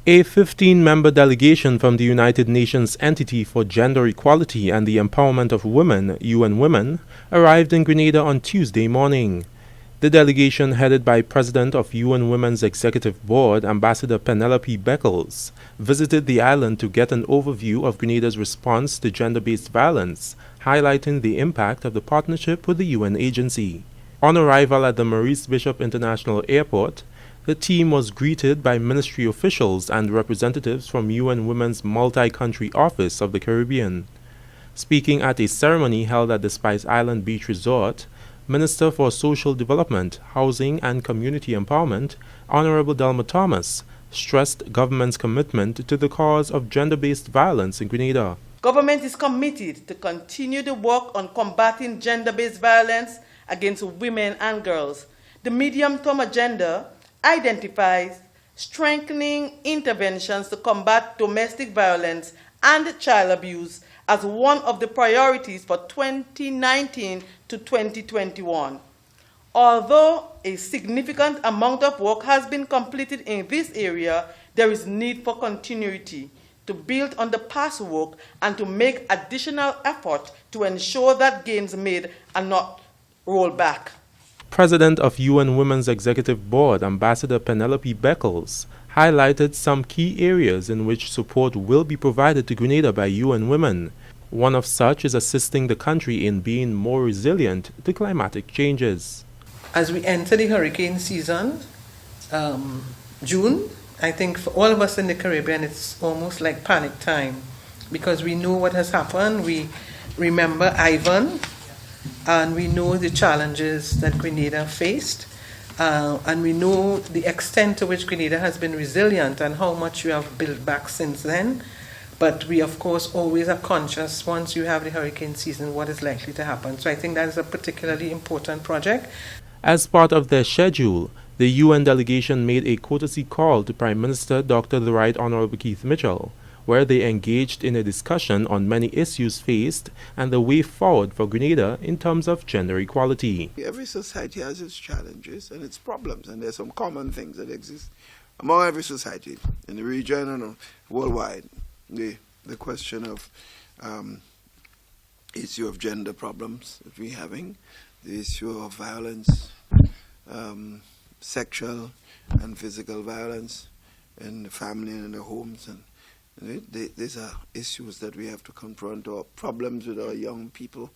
A 15-member delegation from the United Nations Entity for Gender Equality and the Empowerment of Women, UN Women, arrived in Grenada on Tuesday morning. The delegation, headed by President of UN Women's Executive Board, Ambassador Penelope Beckles, visited the island to get an overview of Grenada's response to gender-based violence, highlighting the impact of the partnership with the UN agency. On arrival at the Maurice Bishop International Airport, the team was greeted by ministry officials and representatives from UN Women's Multi-Country Office of the Caribbean. Speaking at a ceremony held at the Spice Island Beach Resort, Minister for Social Development, Housing and Community Empowerment, Honorable Delma Thomas, stressed government's commitment to the cause of gender-based violence in Grenada. Government is committed to continue the work on combating gender-based violence against women and girls. The medium-term agenda identifies strengthening interventions to combat domestic violence and child abuse as one of the priorities for 2019 to 2021. Although a significant amount of work has been completed in this area, there is need for continuity to build on the past work and to make additional effort to ensure that gains made are not rolled back. President of UN Women's Executive Board, Ambassador Penelope Beckles, highlighted some key areas in which support will be provided to Grenada by UN Women. One of such is assisting the country in being more resilient to climatic changes. As we enter the hurricane season, June, I think for all of us in the Caribbean, it's almost like panic time because we know what has happened. We remember Ivan, and we know the challenges that Grenada faced, and we know the extent to which Grenada has been resilient and how much you have built back since then. But we, of course, always are conscious once you have the hurricane season what is likely to happen. So I think that is a particularly important project. As part of their schedule, the UN delegation made a courtesy call to Prime Minister Dr. the Right Honorable Keith Mitchell, where they engaged in a discussion on many issues faced and the way forward for Grenada in terms of gender equality. Every society has its challenges and its problems, and there's some common things that exist among every society in the region and worldwide. The question of issue of gender problems that we're having, the issue of violence, sexual and physical violence in the family and in the homes, and these are issues that we have to confront, or problems with our young people,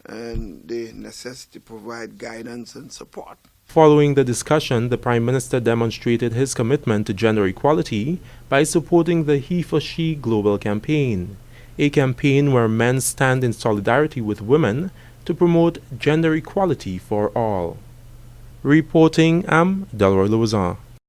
and the necessity to provide guidance and support. Following the discussion, the Prime Minister demonstrated his commitment to gender equality by supporting the He for She Global Campaign, a campaign where men stand in solidarity with women to promote gender equality for all. Reporting, I'm Delroy Lozan.